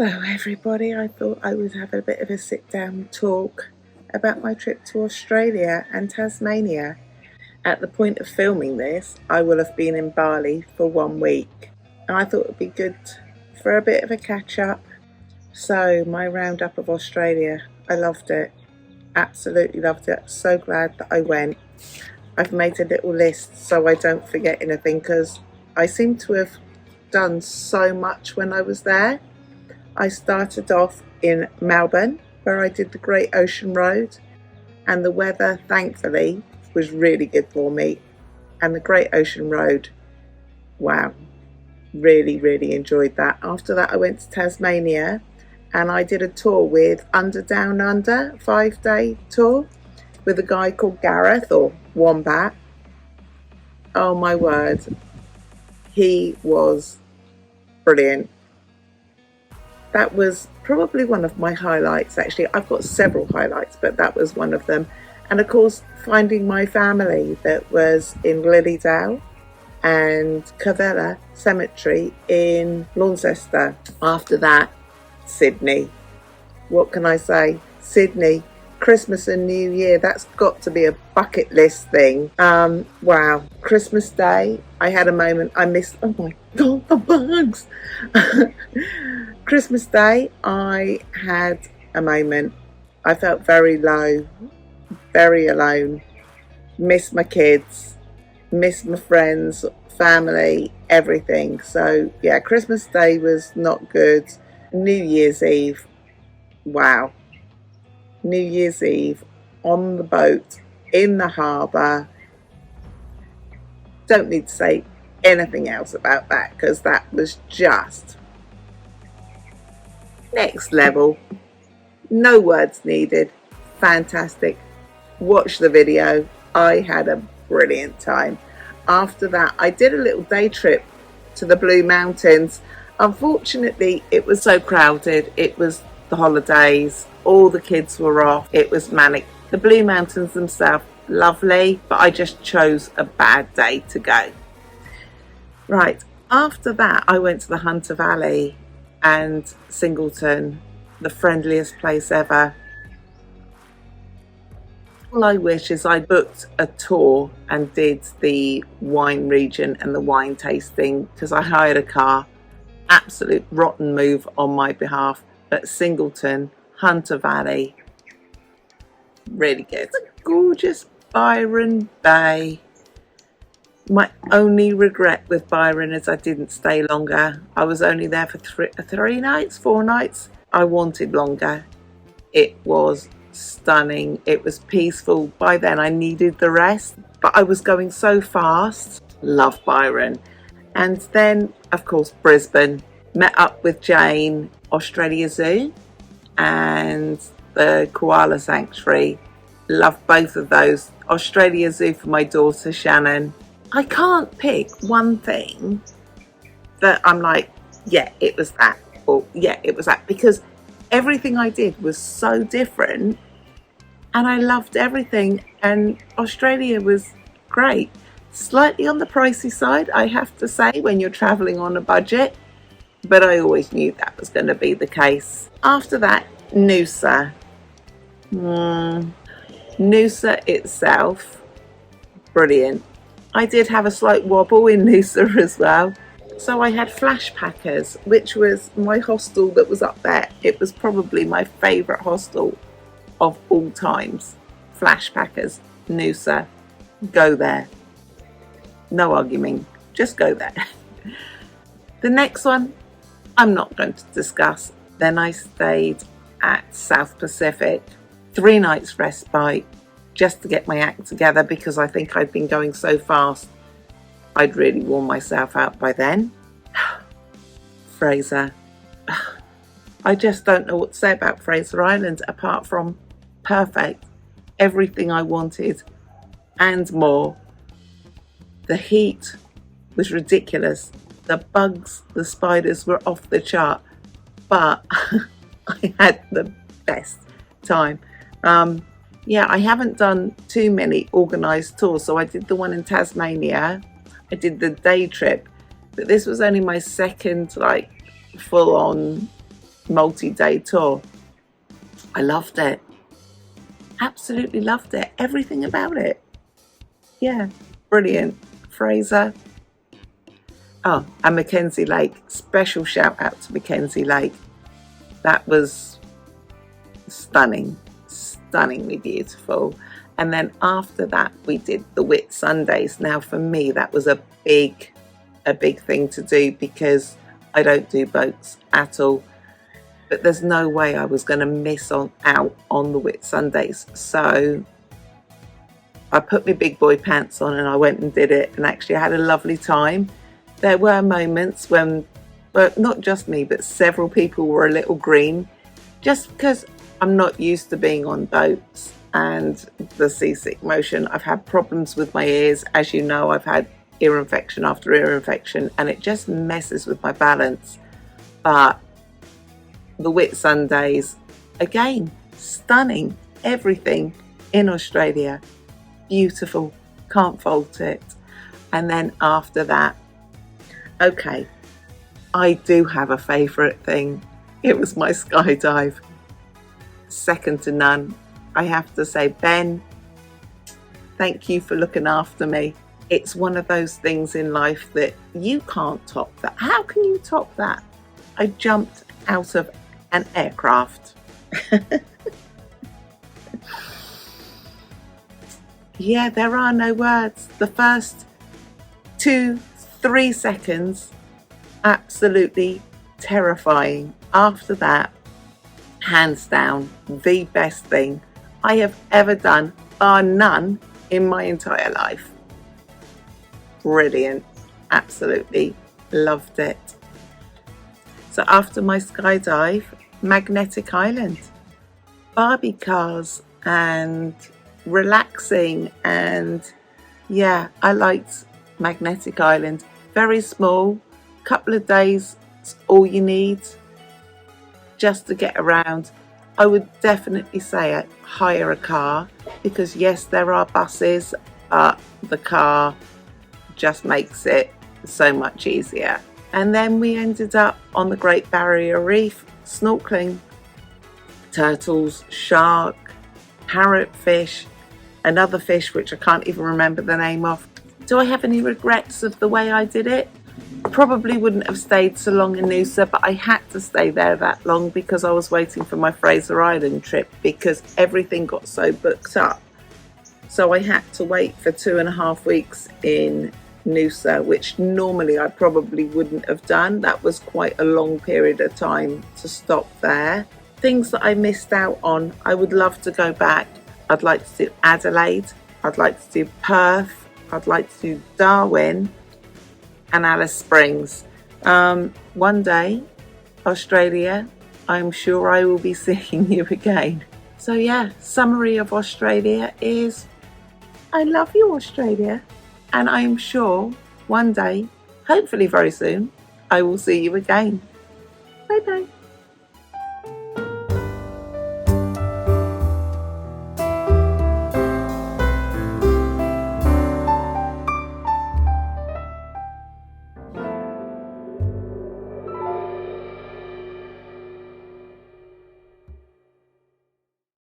Hello everybody, I thought I would have a bit of a sit down talk about my trip to Australia and Tasmania. At the point of filming this, I will have been in Bali for 1 week and I thought it would be good for a bit of a catch up. So my roundup of Australia, I loved it, absolutely loved it, so glad that I went. I've made a little list so I don't forget anything because I seem to have done so much when I was there. I started off in Melbourne where I did the Great Ocean Road, and the weather thankfully was really good for me, and the Great Ocean Road, wow, really enjoyed that. After that I went to Tasmania and I did a tour with Under Down Under, 5-day tour with a guy called Gareth, or Wombat. Oh my word, he was brilliant. That was probably one of my highlights actually. I've got several highlights, but that was one of them. And of course finding my family that was in Lilydale and Cavella Cemetery in Launceston. After that, Sydney. What can I say? Sydney, Christmas and New Year, that's got to be a bucket list thing. Wow, Christmas Day, I had a moment. I missed, oh my God, the bugs. Christmas Day, I had a moment. I felt very low, very alone. Missed my kids, missed my friends, family, everything. So yeah, Christmas Day was not good. New Year's Eve, wow. New Year's Eve on the boat in the harbour. Don't need to say anything else about that because that was just next level. No words needed. Fantastic. Watch the video. I had a brilliant time. After that I did a little day trip to the Blue Mountains. Unfortunately it was so crowded. It was the holidays, all the kids were off, it was manic. The Blue Mountains themselves, lovely, but I just chose a bad day to go. Right, after that I went to the Hunter Valley and Singleton, the friendliest place ever. All I wish is I booked a tour and did the wine region and the wine tasting, because I hired a car. Absolute rotten move on my behalf. But Singleton, Hunter Valley, really good. Gorgeous Byron Bay. My only regret with Byron is I didn't stay longer. I was only there for 4 nights. I wanted longer. It was stunning. It was peaceful. By then I needed the rest, but I was going so fast. Love Byron. And then, of course, Brisbane. Met up with Jane, Australia Zoo and the Koala Sanctuary. Love both of those. Australia Zoo for my daughter Shannon. I can't pick one thing that I'm like, yeah, it was that, or yeah, it was that, because everything I did was so different and I loved everything, and Australia was great. Slightly on the pricey side, I have to say, when you're traveling on a budget, but I always knew that was going to be the case. After that, Noosa. Noosa itself, brilliant. I did have a slight wobble in Noosa as well. So I had Flash Packers, which was my hostel that was up there. It was probably my favourite hostel of all times. Flash Packers, Noosa, go there. No arguing, just go there. The next one, I'm not going to discuss. Then I stayed at South Pacific, 3 nights respite, just to get my act together, because I think I'd been going so fast I'd really worn myself out by then. Fraser. I just don't know what to say about Fraser Island apart from perfect. Everything I wanted and more. The heat was ridiculous. The bugs, the spiders were off the chart, but I had the best time. Yeah, I haven't done too many organised tours. So I did the one in Tasmania. I did the day trip, but this was only my second like full-on multi-day tour. I loved it. Absolutely loved it. Everything about it. Yeah, brilliant. Fraser. Oh, and Mackenzie Lake. Special shout out to Mackenzie Lake. That was stunning, stunningly beautiful. And then after that, we did the Whitsundays. Now, for me, that was a big thing to do because I don't do boats at all. But there's no way I was going to miss out on the Whitsundays. So I put my big boy pants on and I went and did it. And actually, I had a lovely time. There were moments when, well, not just me, but several people were a little green, just because I'm not used to being on boats and the seasick motion. I've had problems with my ears. As you know, I've had ear infection after ear infection, and it just messes with my balance. But the Whitsundays, again, stunning. Everything in Australia, beautiful, can't fault it. And then after that, okay, I do have a favourite thing. It was my skydive. Second to none. I have to say, Ben, thank you for looking after me. It's one of those things in life that you can't top that. How can you top that? I jumped out of an aircraft. Yeah, there are no words. The first 2-3 seconds, absolutely terrifying. After that, hands down, the best thing I have ever done, bar none, in my entire life. Brilliant. Absolutely loved it. So after my skydive, Magnetic Island, Barbie cars and relaxing, and yeah, I liked Magnetic Island. Very small, couple of days, it's all you need just to get around. I would definitely say hire a car, because yes, there are buses, but the car just makes it so much easier. And then we ended up on the Great Barrier Reef, snorkeling. Turtles, shark, parrotfish, another fish which I can't even remember the name of. Do I have any regrets of the way I did it? Probably wouldn't have stayed so long in Noosa, but I had to stay there that long because I was waiting for my Fraser Island trip, because everything got so booked up. So I had to wait for 2.5 weeks in Noosa, which normally I probably wouldn't have done. That was quite a long period of time to stop there. Things that I missed out on, I would love to go back. I'd like to do Adelaide, I'd like to do Perth, I'd like to do Darwin and Alice Springs. One day, Australia, I'm sure I will be seeing you again. So yeah, summary of Australia is, I love you, Australia. And I am sure one day, hopefully very soon, I will see you again. Bye bye.